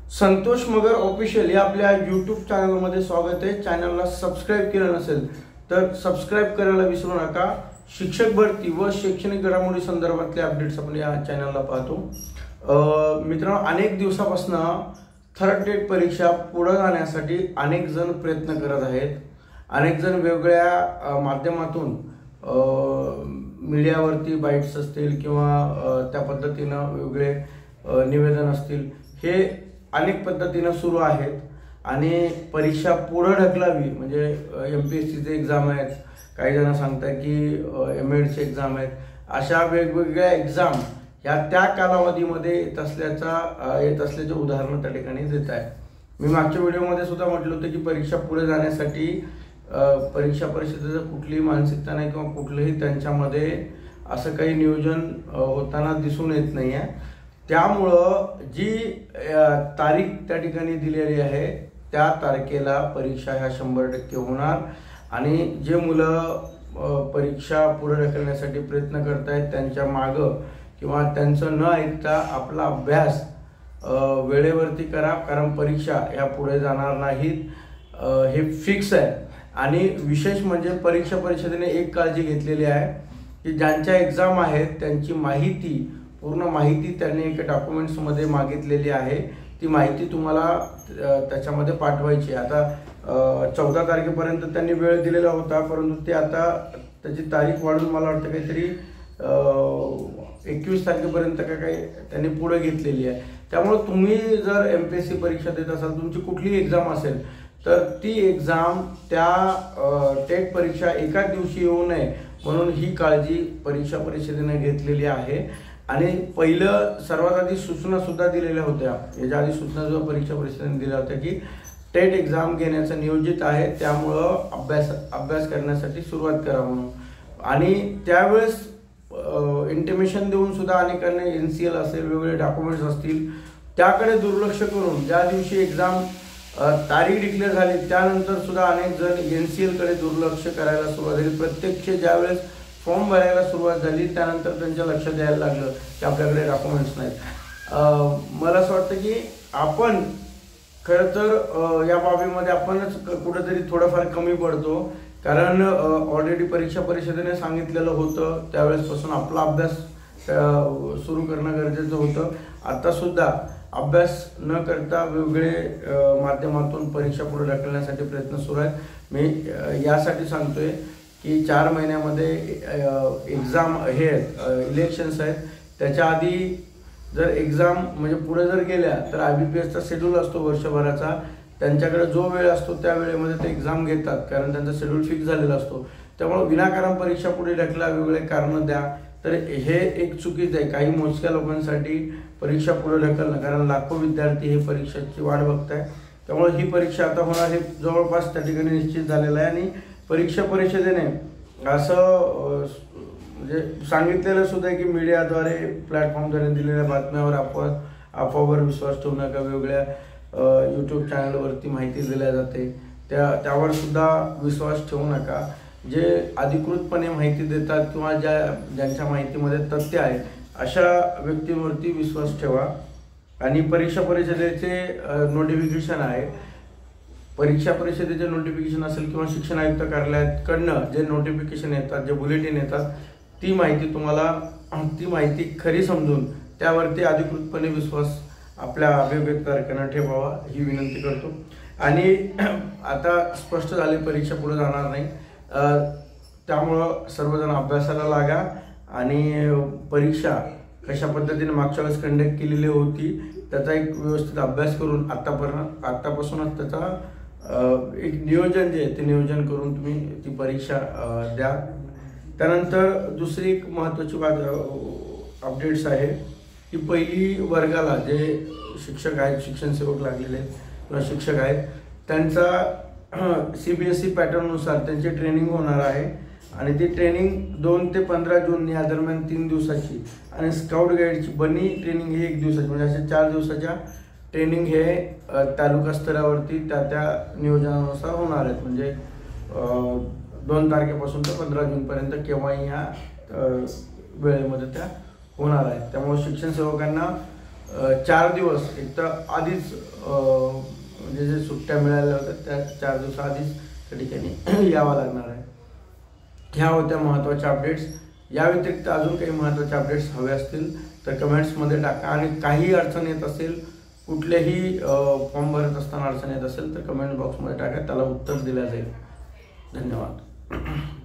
संतोष मगर official या आपल्या YouTube चॅनलमध्ये स्वागत आहे। चॅनलला सबस्क्राइब केलं नसेल तर सबस्क्राइब करायला विसरू नका। शिक्षक भरती व शैक्षणिक घडामोडी संदर्भातले अपडेट्स आपण या चॅनलला पाहतो। मित्रांनो, अनेक दिवसापासून थर्ड टेट परीक्षा पुढे जाण्यासाठी अनेक जण प्रयत्न करत आहेत। अनेक जण वेगवेगळ्या माध्यमातून मीडियावरती बाईट्स असतील किंवा त्या पद्धतीनं वेगळे निवेदन असतील, हे अनेक पद्धतीने सुरू आहेत आणि परीक्षा पुढे ढकलावी म्हणजे एमपीएससीचे एग्जाम आहेत, काही जण सांगतात की एमएडची एग्जाम आहेत, अशा वेगवेगळ्या एग्जाम या त्या कालावधीमध्ये येत असल्याचे उदाहरण त्या ठिकाणी देत आहे। मी मागच्या व्हिडिओमध्ये सुद्धा म्हटलं होतं की परीक्षा पुढे जाण्यासाठी परीक्षा परिषदेचं कुठलीही मानसिकता नाही किंवा कुठलंही त्यांच्यामध्ये असं काही नियोजन होताना दिसून येत नाही आहे। त्यामुळं जी तारीख त्या ठिकाणी दिलेली आहे त्या तारखेला परीक्षा ह्या 100% होणार आणि जे मुलं परीक्षा पुढे ढकलण्यासाठी प्रयत्न करत आहेत त्यांच्या मागं किंवा त्यांचं न ऐकता आपला अभ्यास वेळेवरती करा, कारण परीक्षा ह्या पुढे जाणार नाहीत हे फिक्स आहे। आणि विशेष म्हणजे परीक्षा परिषदेने एक काळजी घेतलेली आहे की ज्यांच्या एग्जाम आहेत त्यांची माहिती, पूर्ण माहिती त्यांनी एक डॉक्युमेंट्समध्ये मागितलेली आहे, ती माहिती तुम्हाला त्याच्यामध्ये पाठवायची। आता 14 तारखेपर्यंत त्यांनी वेळ दिलेला होता, परंतु ते आता त्याची तारीख वाढून मला वाटतं काहीतरी 21 तारखेपर्यंत काही त्यांनी पुढे घेतलेली आहे। त्यामुळे तुम्ही जर एमपीएससी परीक्षा देत असाल, तुमची कुठलीही एग्जाम असेल तर ती एग्जाम त्या टेट परीक्षा एकाच दिवशी येऊ नये म्हणून ही काळजी परीक्षा परिषदेने घेतलेली आहे। आणि पहिलं सर्वात आधी सूचना सुद्धा दिलेल्या होत्या, याच्या आधी सूचना जो परीक्षा परिषदेने दिल्या होत्या की टेट एग्जाम घेण्याचं नियोजित आहे, त्यामुळं अभ्यास करण्यासाठी सुरुवात करा म्हणून। आणि त्यावेळेस इंटिमेशन देऊन सुद्धा अनेकांनी एनसीएल असेल, वेगवेगळे डॉक्युमेंट्स असतील त्याकडे दुर्लक्ष करून ज्या दिवशी एक्झाम तारीख डिक्लेअर झाली त्यानंतर सुद्धा अनेक जण एनसीएलकडे दुर्लक्ष करायला सुरुवात झाली। प्रत्यक्ष ज्यावेळेस फॉर्म भरायला सुरुवात झाली त्यानंतर त्यांच्या लक्षात यायला लागलं की आपल्याकडे डॉक्युमेंट्स नाहीत। मला असं वाटतं की आपण खरं तर या बाबीमध्ये आपणच कुठेतरी थोडंफार कमी पडतो, कारण ऑलरेडी परीक्षा परिषदेने सांगितलेलं होतं त्यावेळेसपासून आपला अभ्यास सुरू करणं गरजेचं होतं। आता सुद्धा अभ्यास न करता वेगवेगळे माध्यमातून परीक्षा पुढे ढकलण्यासाठी प्रयत्न सुरू आहेत। मी यासाठी सांगतोय की 4 महिन्यामध्ये एक्झाम हे इलेक्शन्स आहेत, त्याच्या आधी जर एक्झाम म्हणजे पुढे जर गेल्या तर IBPSचा शेड्यूल असतो वर्षभराचा, त्यांच्याकडे जो वेळ असतो त्या वेळेमध्ये ते एक्झाम घेतात, कारण त्यांचा शेड्यूल फिक्स झालेला असतो। त्यामुळे विनाकारण परीक्षा पुढे ढकला, वेगवेगळे कारणं द्या, तर हे एक चुकीचं आहे। काही मोजक्या लोकांसाठी परीक्षा पुढे ढकलणं, कारण लाखो विद्यार्थी हे परीक्षेची वाट बघताय, त्यामुळे ही परीक्षा आता होणार हे जवळपास त्या ठिकाणी निश्चित झालेलं आहे। आणि परीक्षा परिषदेने असं म्हणजे सांगितलेलं सुद्धा की मीडियाद्वारे प्लॅटफॉर्मद्वारे दिलेल्या बातम्यावर अफवावर विश्वास ठेवू नका, वेगवेगळ्या यूट्यूब चॅनलवरती माहिती दिल्या जाते त्यावर सुद्धा विश्वास ठेवू नका। जे अधिकृतपणे माहिती देतात किंवा ज्यांच्या माहितीमध्ये तथ्य आहे अशा व्यक्तींवरती विश्वास ठेवा। आणि परीक्षा परिषदेचे नोटिफिकेशन आहे, परीक्षा परिषदेचे नोटिफिकेशन असेल किंवा शिक्षण आयुक्त कार्यालयाकडनं जे नोटिफिकेशन येतात, जे बुलेटिन येतात, ती माहिती खरी समजून त्यावरती अधिकृतपणे विश्वास आपल्या अभिव्यक्तांना ठेवावा ही विनंती करतो। आणि आता स्पष्ट झाले परीक्षा पुढे जाणार नाही, त्यामुळं सर्वजण अभ्यासाला लागा आणि परीक्षा कशा पद्धतीने मागच्या वेळेस कंडक्ट केलेली होती त्याचा एक व्यवस्थित अभ्यास करून आत्तापासूनच त्याचा एक नियोजन जे आहे ते नियोजन करून तुम्ही ती परीक्षा द्या। त्यानंतर दुसरी एक महत्त्वाची अपडेट्स आहे की पहिली वर्गाला जे शिक्षक आहेत, शिक्षण सेवक लागलेले आहेत किंवा शिक्षक आहेत, त्यांचा CBSE पॅटर्ननुसार त्यांची ट्रेनिंग होणार आहे आणि ती ट्रेनिंग 2 ते 15 जून या दरम्यान 3 दिवसाची आणि स्काउट गाईडची बनी ट्रेनिंग ही 1 दिवसाची, म्हणजे अशा 4 दिवसाच्या ट्रेनिंग हे तालुका स्तरावरती त्या नियोजनानुसार होणार आहेत। म्हणजे 2 तारखेपासून ते 15 जूनपर्यंत केव्हाही ह्या वेळेमध्ये त्या होणार आहेत। त्यामुळे शिक्षण सेवकांना 4 दिवस एक तर आधीच म्हणजे जे सुट्ट्या मिळाल्या होत्या त्या 4 दिवस आधीच त्या ठिकाणी यावं लागणार आहे. ह्या होत्या महत्त्वाच्या अपडेट्स. या व्यतिरिक्त अजून काही महत्त्वाचे अपडेट्स हवे असतील तर कमेंट्समध्ये टाका. आणि काही अडचण येत असेल, कुठलेही फॉर्म भरत असताना अडचण येत असेल तर कमेंट बॉक्समध्ये टाका, त्याला उत्तर दिलं जाईल. धन्यवाद.